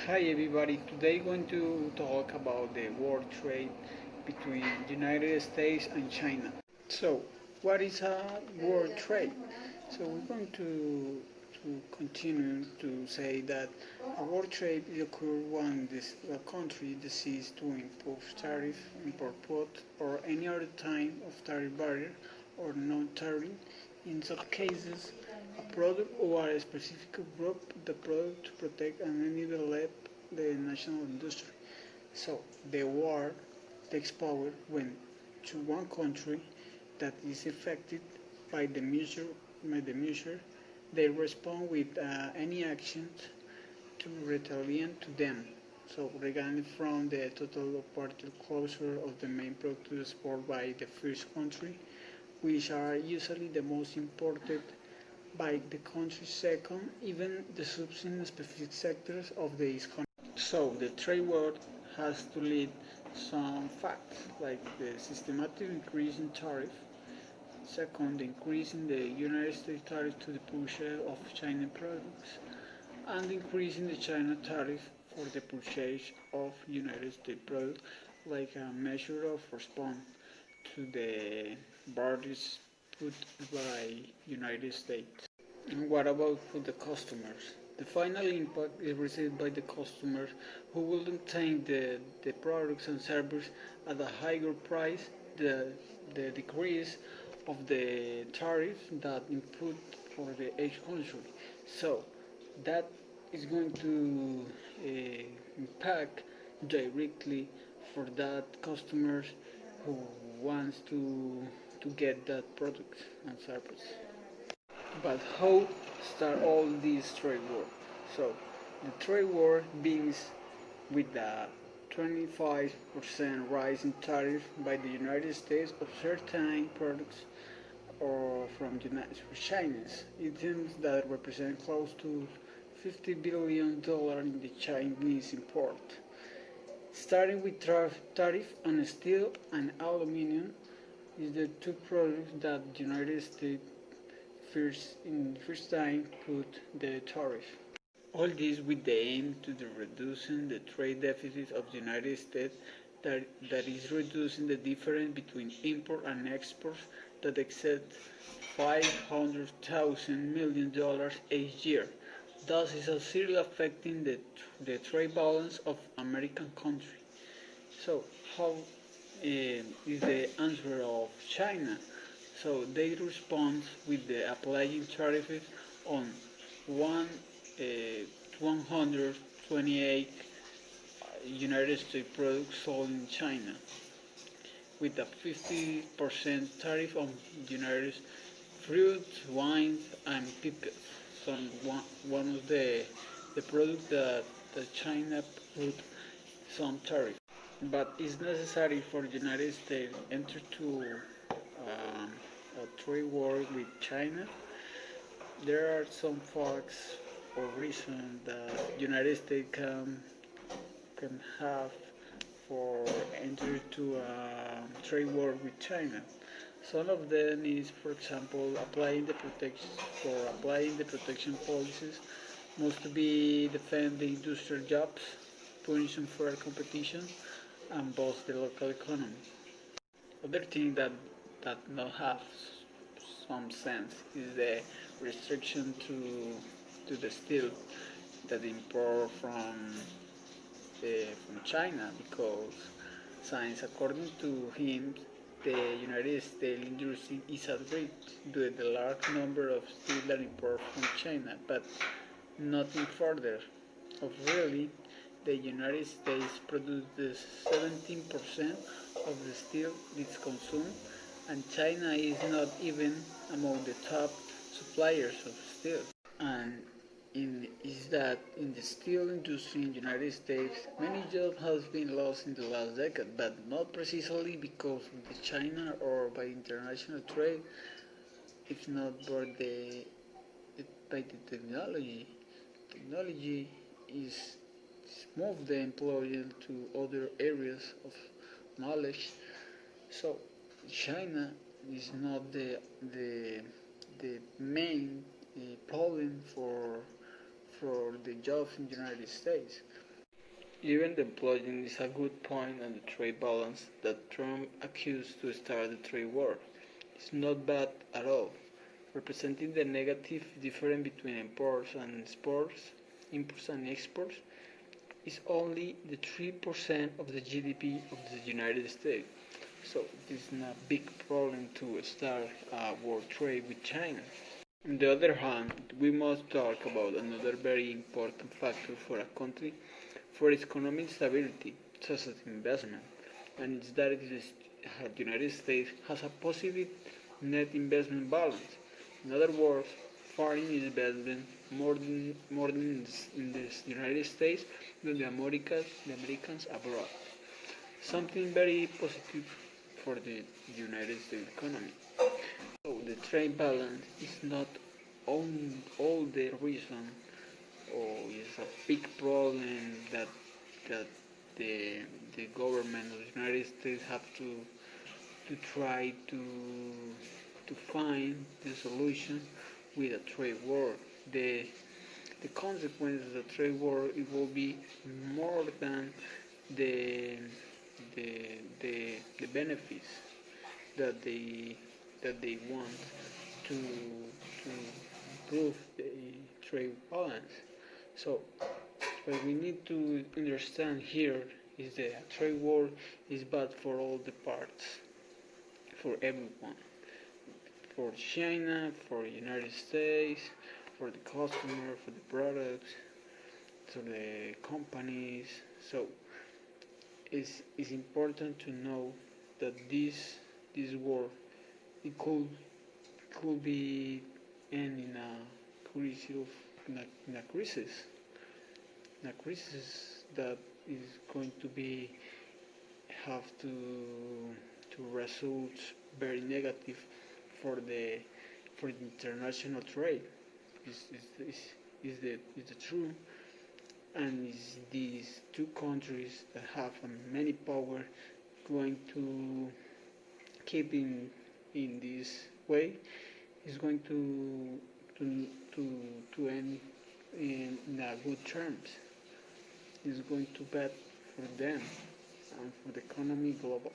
Hi everybody, today going to talk about the world trade between the United States and China. So, what is a world trade? So we're going to continue to say that a world trade occurs when a country decides to impose tariff, import quota, or any other type of tariff barrier or non-tariff. In some cases, a product or a specific group the product to protect and develop the national industry. So the war takes power when to one country that is affected by the measure, they respond with any actions to retaliate to them. So regarding from the total or partial closure of the main product to export by the first country, which are usually the most imported by the country second, even the subs in specific sectors of the economy. So the trade war has to lead some facts like the systematic increase in tariff, second, the increase in the United States tariff to the purchase of Chinese products, and the increase in the China tariff for the purchase of United States products like a measure of response to the barriers put by United States. And what about for the customers? The final impact is received by the customers who will obtain the products and services at a higher price, the decrease of the tariff that input for the each country. So that is going to impact directly for that customers who wants to get that product and service. But how start all this trade war? So the trade war begins with the 25% rise in tariff by the United States of certain products or from Chinese items that represent close to $50 billion in the Chinese import. Starting with tariff on steel and aluminum is the two products that the United States first time put the tariff. All this with the aim to reducing the trade deficit of the United States that is reducing the difference between import and exports that exceed $500,000 million each year. Thus is seriously affecting the trade balance of American country. So how is the answer of China? So they respond with the applying tariffs on one 128 United States products sold in China, with a 50% tariff on United fruit, wines, and pickles. One of the products that China put some tariff, but it's necessary for the United States enter to a trade war with China. There are some facts or reasons that United States can have for enter to a trade war with China. Some of them is, for example, applying the protection policies must be defend the industrial jobs, punishing fair competition, and boost the local economy. Other thing that not have some sense is the restriction to the steel that import from China because since according to him the United States industry is at risk due to the large number of steel that import from China, but nothing further of really the United States produces 17% of the steel it's consumed, and China is not even among the top suppliers of steel. And is that in the steel industry in the United States, many jobs have been lost in the last decade, but not precisely because of the China or by international trade, if not by the technology. Technology is move the employee to other areas of knowledge. So China is not the main problem for the jobs in the United States. Even the employing is a good point on the trade balance that Trump accused to start the trade war. It's not bad at all, representing the negative difference between imports and exports, is only the 3% of the GDP of the United States. So this is not a big problem to start a world trade with China. On the other hand, we must talk about another very important factor for a country for its economic stability, such as investment, and it's that the United States has a positive net investment balance. In other words, foreign investment more than in the United States than the Americans abroad. Something very positive for the United States economy. So the trade balance is not all the reason or is a big problem that the the government of the United States have to try to find the solution with a trade war. The the consequences of the trade war it will be more than the the benefits that they want to improve the trade balance. So what we need to understand here is that trade war is bad for all the parts, for everyone, for China, for the United States, for the customer, for the products, to the companies. So it's important to know that this war it could be end in a crisis in a crisis that is going to be have to result very negative for the international trade. Is the truth, and is these two countries that have many power going to keep in this way is going to to end in a good terms. It's going to bad for them and for the economy global.